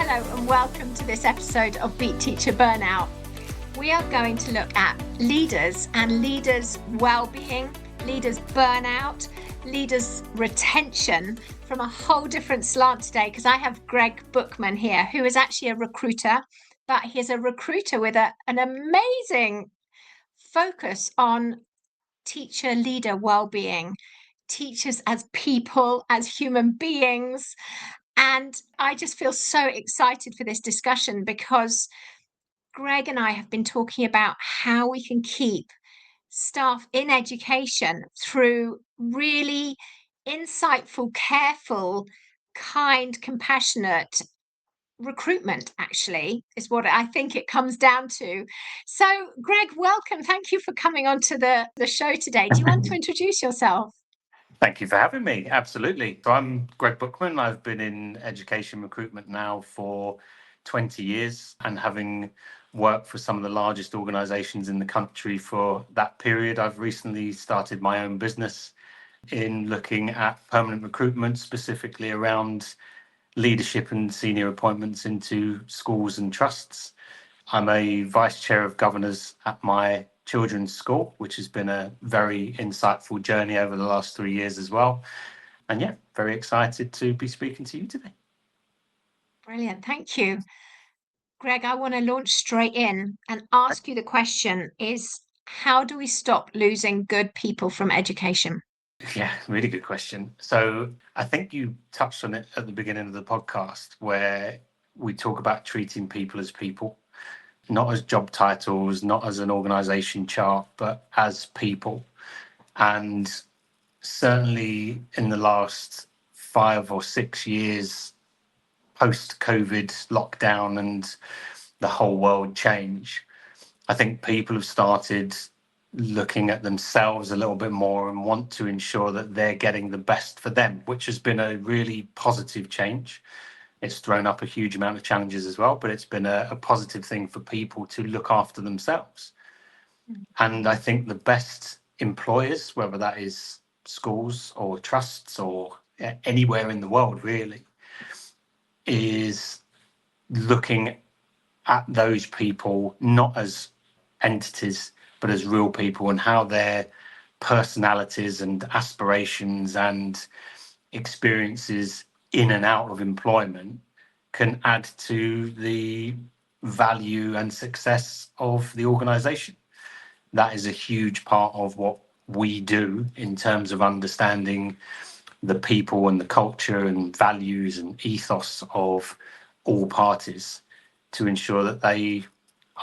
Hello and welcome to this episode of Beat Teacher Burnout. We are going to look at leaders and leaders' well-being, leaders' burnout, leaders' retention from a whole different slant today, because I have Greg Bookman here, who is actually a recruiter, but he's a recruiter with an amazing focus on teacher leader well-being, teachers as people, as human beings. And I just feel so excited for this discussion because Greg and I have been talking about how we can keep staff in education through really insightful, careful, kind, compassionate recruitment, actually, is what I think it comes down to. So, Greg, welcome. Thank you for coming onto the show today. Do you want to introduce yourself? Thank you for having me. Absolutely. So I'm Greg Bookman. I've been in education recruitment now for 20 years, and having worked for some of the largest organizations in the country for that period, I've recently started my own business in looking at permanent recruitment, specifically around leadership and senior appointments into schools and trusts. I'm a vice chair of governors at my children's school, which has been a very insightful journey over the last 3 years as well. And yeah, very excited to be speaking to you today. Brilliant. Thank you. Greg, I want to launch straight in and ask you the question is, how do we stop losing good people from education? Yeah, really good question. So I think you touched on it at the beginning of the podcast, where we talk about treating people as people, not as job titles, not as an organization chart, but as people. And certainly in the last 5 or 6 years, post-COVID lockdown and the whole world change, I think people have started looking at themselves a little bit more and want to ensure that they're getting the best for them, which has been a really positive change. It's thrown up a huge amount of challenges as well, but it's been a positive thing for people to look after themselves. And I think the best employers, whether that is schools or trusts or anywhere in the world really, is looking at those people not as entities, but as real people, and how their personalities and aspirations and experiences in and out of employment can add to the value and success of the organization. That is a huge part of what we do in terms of understanding the people and the culture and values and ethos of all parties, to ensure that they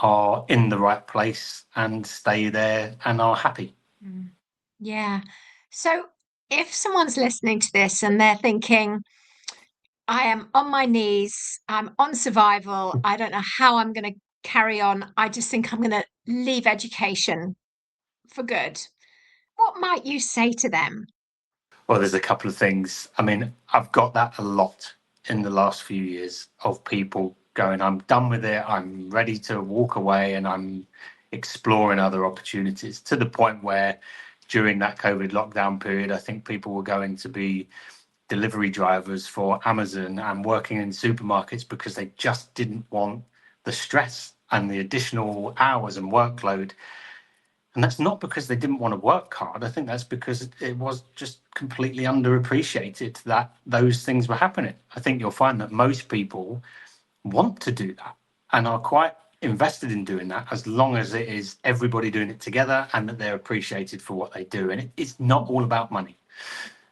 are in the right place and stay there and are happy. Yeah. So if someone's listening to this and they're thinking, I am on my knees, I'm on survival, I don't know how I'm going to carry on, I just think I'm going to leave education for good, what might you say to them? Well, there's a couple of things. I mean, I've got that a lot in the last few years of people going, I'm done with it, I'm ready to walk away, and I'm exploring other opportunities, to the point where during that COVID lockdown period, I think people were going to be delivery drivers for Amazon and working in supermarkets because they just didn't want the stress and the additional hours and workload. And that's not because they didn't want to work hard. I think that's because it was just completely underappreciated that those things were happening. I think you'll find that most people want to do that and are quite invested in doing that, as long as it is everybody doing it together and that they're appreciated for what they do. And it's not all about money.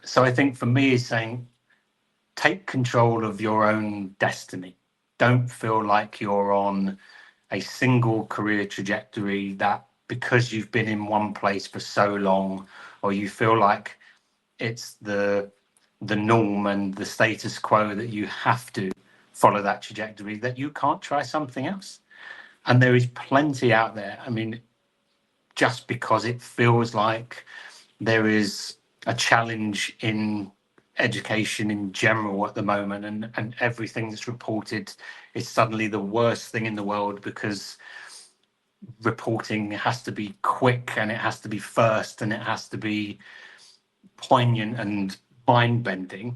So I think for me, is saying, take control of your own destiny. Don't feel like you're on a single career trajectory, that because you've been in one place for so long, or you feel like it's the norm and the status quo, that you have to follow that trajectory, that you can't try something else. And there is plenty out there. I mean, just because it feels like there is a challenge in education in general at the moment, and everything that's reported is suddenly the worst thing in the world, because reporting has to be quick and it has to be first and it has to be poignant and mind bending.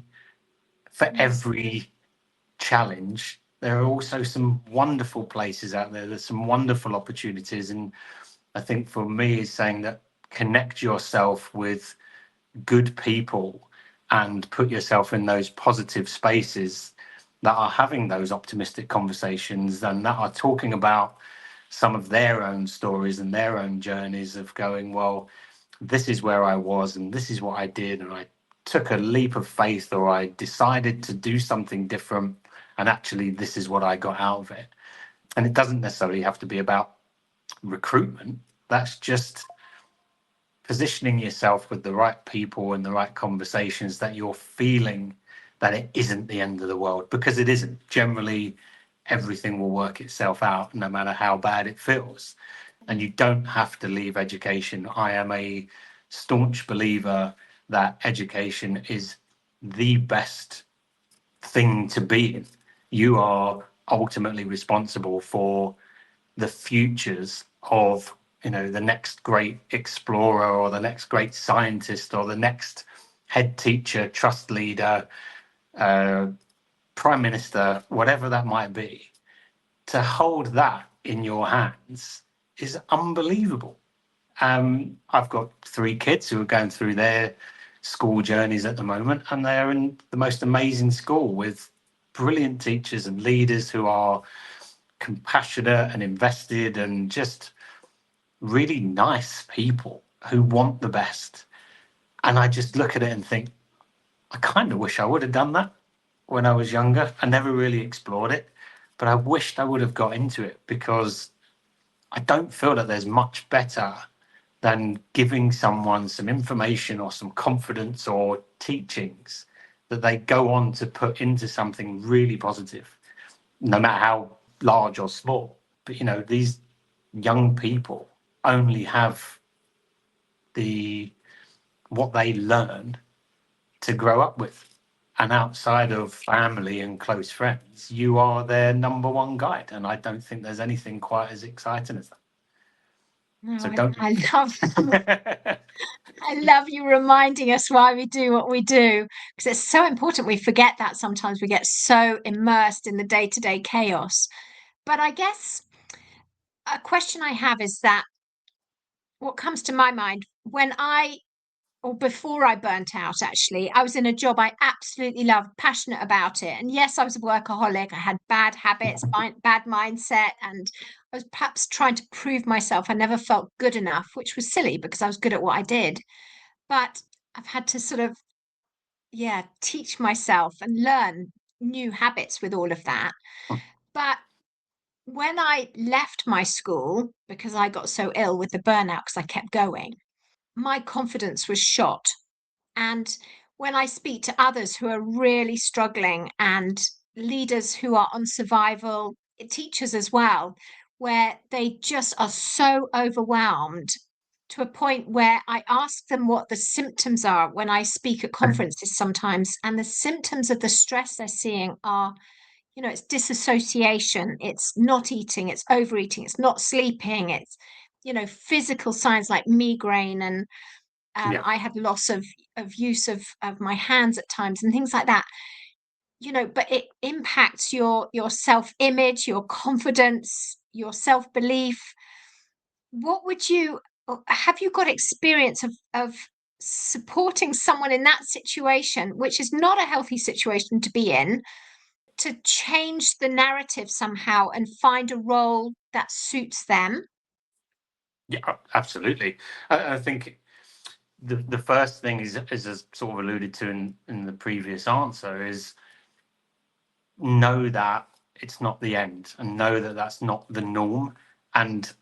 For every challenge, there are also some wonderful places out there. There's some wonderful opportunities. And I think for me, is saying that connect yourself with good people and put yourself in those positive spaces that are having those optimistic conversations and that are talking about some of their own stories and their own journeys of going, well, this is where I was and this is what I did. And I took a leap of faith, or I decided to do something different. And actually, this is what I got out of it. And it doesn't necessarily have to be about recruitment. That's just positioning yourself with the right people and the right conversations, that you're feeling that it isn't the end of the world, because it isn't. Generally, everything will work itself out no matter how bad it feels. And you don't have to leave education. I am a staunch believer that education is the best thing to be in. You are ultimately responsible for the futures of, the next great explorer or the next great scientist or the next head teacher, trust leader, prime minister, whatever that might be. To hold that in your hands is unbelievable. I've got 3 kids who are going through their school journeys at the moment, and they're in the most amazing school with brilliant teachers and leaders who are compassionate and invested and just really nice people who want the best. And I just look at it and think, I kind of wish I would have done that when I was younger. I never really explored it, but I wished I would have got into it, because I don't feel that there's much better than giving someone some information or some confidence or teachings that they go on to put into something really positive, no matter how large or small. But, these young people only have what they learn to grow up with. And outside of family and close friends, you are their number one guide. And I don't think there's anything quite as exciting as that. No, So don't. I love I love you reminding us why we do what we do, because it's so important. We forget that sometimes. We get so immersed in the day-to-day chaos. But I guess a question I have is that what comes to my mind when or before I burnt out, actually, I was in a job I absolutely loved, passionate about it. And yes, I was a workaholic. I had bad habits, bad mindset, and I was perhaps trying to prove myself. I never felt good enough, which was silly because I was good at what I did. But I've had to sort of, yeah, teach myself and learn new habits with all of that. But when I left my school, because I got so ill with the burnout because I kept going, my confidence was shot. And when I speak to others who are really struggling, and leaders who are on survival, teachers as well, where they just are so overwhelmed to a point where I ask them what the symptoms are when I speak at conferences sometimes. And the symptoms of the stress they're seeing are, it's disassociation, it's not eating, it's overeating, it's not sleeping, it's, physical signs like migraine, and Yeah. I had loss of use of my hands at times and things like that. But it impacts your self-image, your confidence, your self-belief. What would you have you got experience of supporting someone in that situation, which is not a healthy situation to be in, to change the narrative somehow and find a role that suits them? Yeah, absolutely. I think the first thing is, as sort of alluded to in the previous answer, is know that it's not the end, and know that that's not the norm, and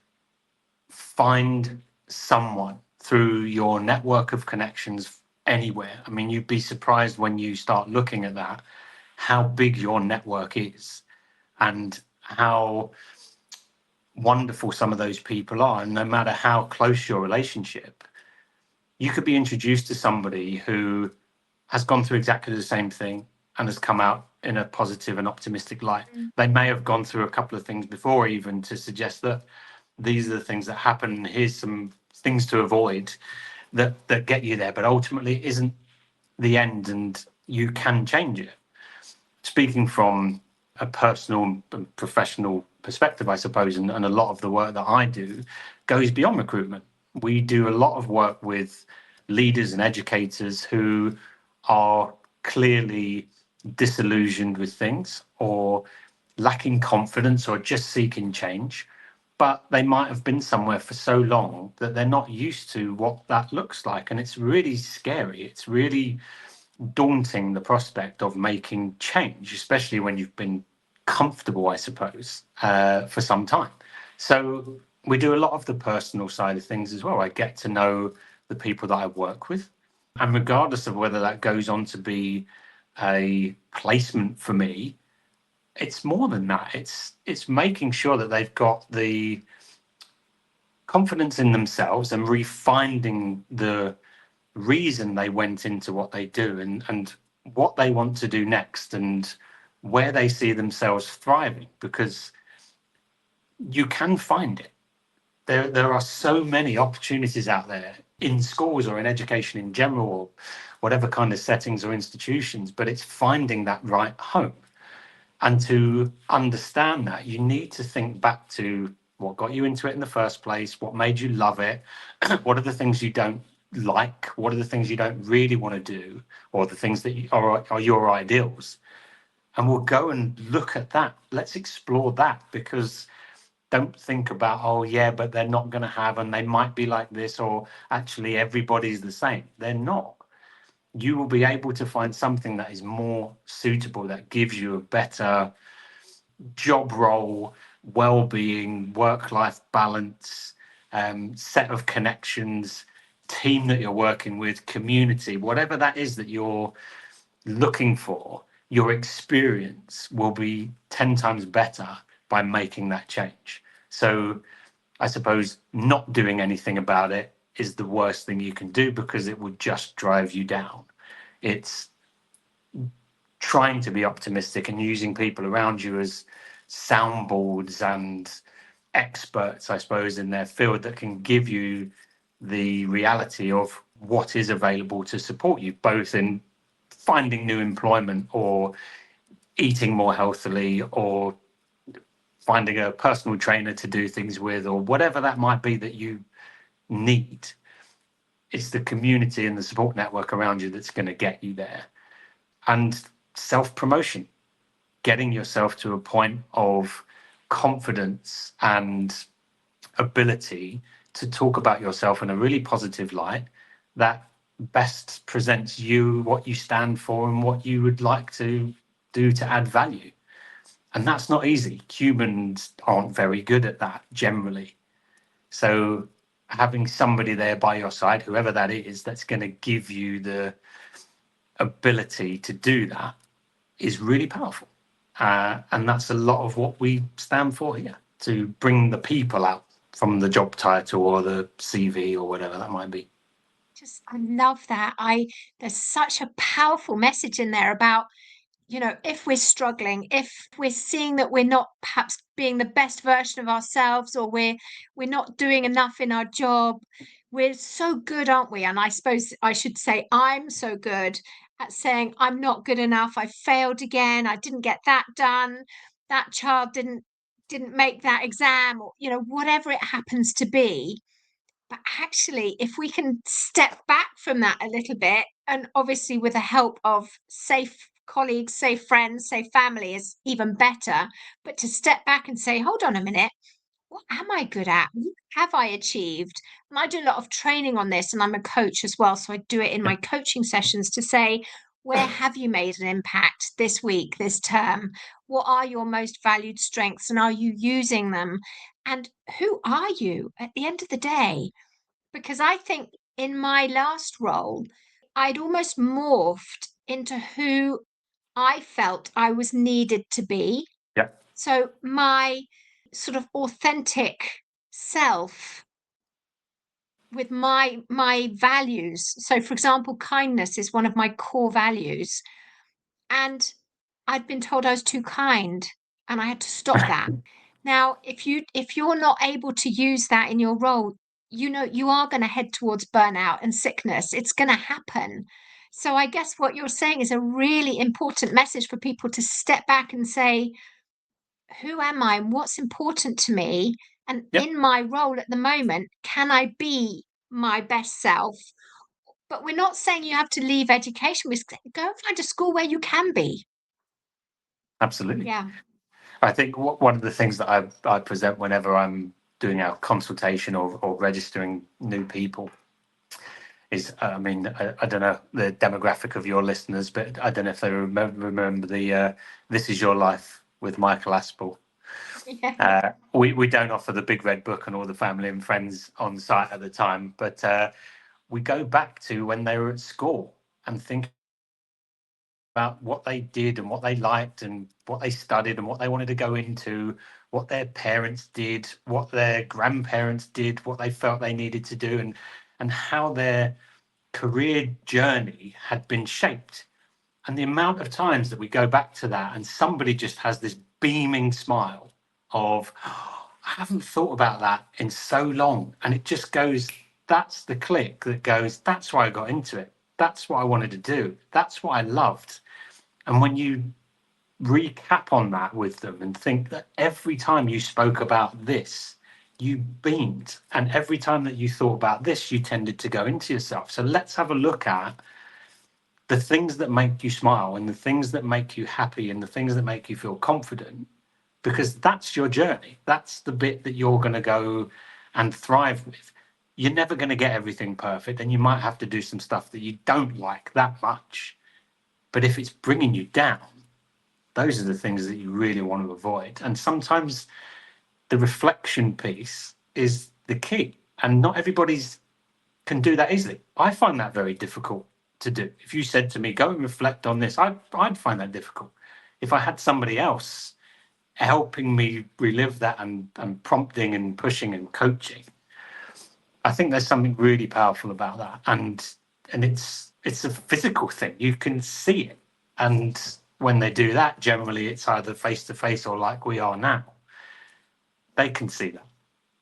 find someone through your network of connections anywhere. I mean, you'd be surprised when you start looking at that, how big your network is and how wonderful some of those people are. And no matter how close your relationship, you could be introduced to somebody who has gone through exactly the same thing and has come out in a positive and optimistic light. Mm. They may have gone through a couple of things before, even to suggest that these are the things that happen. Here's some things to avoid that get you there, but ultimately it isn't the end, and you can change it. Speaking from a personal and professional perspective, I suppose, and a lot of the work that I do goes beyond recruitment. We do a lot of work with leaders and educators who are clearly disillusioned with things or lacking confidence or just seeking change, but they might have been somewhere for so long that they're not used to what that looks like. And it's really scary. It's really daunting, the prospect of making change, especially when you've been comfortable, I suppose, for some time. So we do a lot of the personal side of things as well. I get to know the people that I work with. And regardless of whether that goes on to be a placement for me, it's more than that. It's making sure that they've got the confidence in themselves and refinding the reason they went into what they do, and what they want to do next, and where they see themselves thriving, because you can find it. There are so many opportunities out there in schools or in education in general, or whatever kind of settings or institutions, but it's finding that right home. And to understand that, you need to think back to what got you into it in the first place, what made you love it, what are the things you don't like, what are the things you don't really want to do, or the things that are your ideals. And we'll go and look at that. Let's explore that, because don't think about, oh, yeah, but they're not going to have, and they might be like this, or actually everybody's the same. They're not. You will be able to find something that is more suitable, that gives you a better job role, well-being, work-life balance, set of connections, team that you're working with, community, whatever that is that you're looking for. Your experience will be 10 times better by making that change. So I suppose not doing anything about it is the worst thing you can do, because it would just drive you down. It's trying to be optimistic and using people around you as soundboards and experts, I suppose, in their field, that can give you the reality of what is available to support you, both in finding new employment, or eating more healthily, or finding a personal trainer to do things with, or whatever that might be that you need. It's the community and the support network around you that's going to get you there. And self-promotion, getting yourself to a point of confidence and ability to talk about yourself in a really positive light that best presents you, what you stand for, and what you would like to do to add value. And that's not easy. Humans aren't very good at that generally. So having somebody there by your side, whoever that is, that's going to give you the ability to do that is really powerful. And that's a lot of what we stand for here, to bring the people out from the job title or the CV or whatever that might be. I love that. There's such a powerful message in there about, if we're struggling, if we're seeing that we're not perhaps being the best version of ourselves, or we're not doing enough in our job. We're so good, aren't we? And I suppose I should say I'm so good at saying I'm not good enough. I failed again. I didn't get that done. That child didn't make that exam, or whatever it happens to be. But actually, if we can step back from that a little bit, and obviously with the help of safe colleagues, safe friends, safe family is even better. But to step back and say, hold on a minute, what am I good at? What have I achieved? And I do a lot of training on this, and I'm a coach as well. So I do it in my coaching sessions to say, where have you made an impact this week, this term? What are your most valued strengths, and are you using them? And who are you at the end of the day? Because I think in my last role, I'd almost morphed into who I felt I was needed to be. Yeah. So my sort of authentic self with my values. So for example, kindness is one of my core values. And I'd been told I was too kind, and I had to stop that. Now, if you're not able to use that in your role, you are going to head towards burnout and sickness. It's going to happen. So I guess what you're saying is a really important message for people to step back and say, who am I and what's important to me? And Yep, in my role at the moment, can I be my best self? But we're not saying you have to leave education. We're saying go and find a school where you can be. absolutely. Yeah. I think one of the things that I present whenever I'm doing a consultation or registering new people is, I mean, I don't know the demographic of your listeners, but I don't know if they remember the This Is Your Life with Michael Aspel. Yeah. We don't offer the big red book and all the family and friends on site at the time, but we go back to when they were at school and think about what they did and what they liked and what they studied and what they wanted to go into, what their parents did, what their grandparents did, what they felt they needed to do, and how their career journey had been shaped. And the amount of times that we go back to that and somebody just has this beaming smile of, "Oh, I haven't thought about that in so long." And it just goes, that's the click that goes, that's why I got into it. That's what I wanted to do. That's what I loved. And when you recap on that with them and think that every time you spoke about this, you beamed. And every time that you thought about this, you tended to go into yourself. So let's have a look at the things that make you smile and the things that make you happy and the things that make you feel confident, because that's your journey. That's the bit that you're going to go and thrive with. You're never going to get everything perfect, and you might have to do some stuff that you don't like that much. But if it's bringing you down, those are the things that you really want to avoid. And sometimes the reflection piece is the key, and not everybody's can do that easily. I find that very difficult to do. If you said to me, go and reflect on this, I'd find that difficult. If I had somebody else helping me relive that and prompting and pushing and coaching, I think there's something really powerful about that. And it's a physical thing. You can see it. And when they do that, generally it's either face to face or like we are now. They can see that.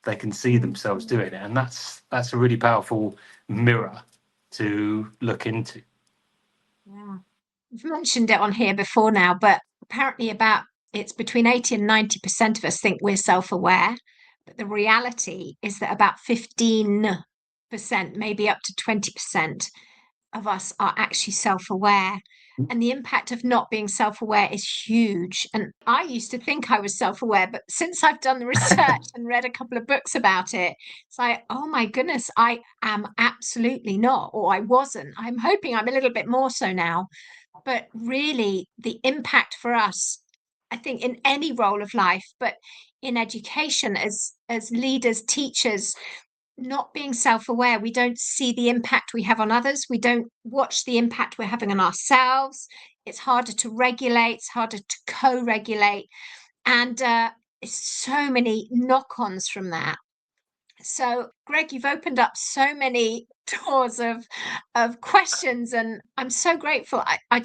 They can see themselves doing it. And that's a really powerful mirror to look into. Yeah. You've mentioned it on here before now, but apparently it's between 80 and 90% of us think we're self-aware. But the reality is that about 15%, maybe up to 20% of us are actually self-aware. And the impact of not being self-aware is huge. And I used to think I was self-aware, but since I've done the research and read a couple of books about it, it's like, oh my goodness, I am absolutely not, or I wasn't. I'm hoping I'm a little bit more so now. But really, the impact for us, I think, in any role of life, but in education as leaders, teachers, not being self-aware, we don't see the impact we have on others. We don't watch the impact we're having on ourselves. It's harder to regulate, it's harder to co-regulate, and so many knock-ons from that. So, Greg, you've opened up so many doors of questions, and I'm so grateful. I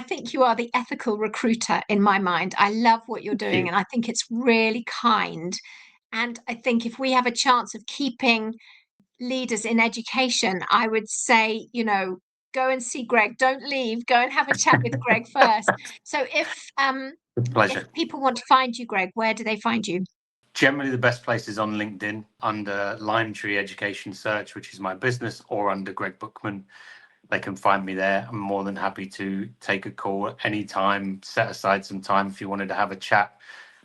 think you are the ethical recruiter in my mind. I love what you're doing, and I think it's really kind. And I think if we have a chance of keeping leaders in education, I would say, go and see Greg. Don't leave. Go and have a chat with Greg first. So With pleasure. if people want to find you, Greg, where do they find you? Generally, the best place is on LinkedIn under Lime Tree Education Search, which is my business, or under Greg Bookman. They can find me there. I'm more than happy to take a call at any time, set aside some time if you wanted to have a chat.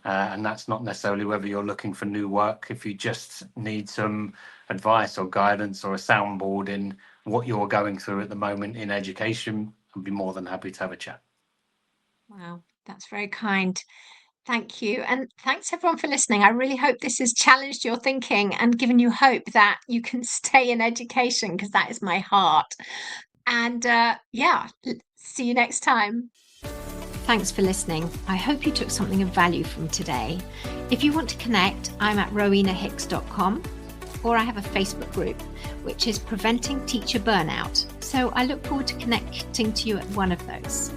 And that's not necessarily whether you're looking for new work. If you just need some advice or guidance or a soundboard in what you're going through at the moment in education, I'd be more than happy to have a chat. Wow, that's very kind. Thank you. And thanks everyone for listening. I really hope this has challenged your thinking and given you hope that you can stay in education, because that is my heart. And see you next time. Thanks for listening. I hope you took something of value from today. If you want to connect, I'm at rowenahicks.com, or I have a Facebook group, which is Preventing Teacher Burnout. So I look forward to connecting to you at one of those.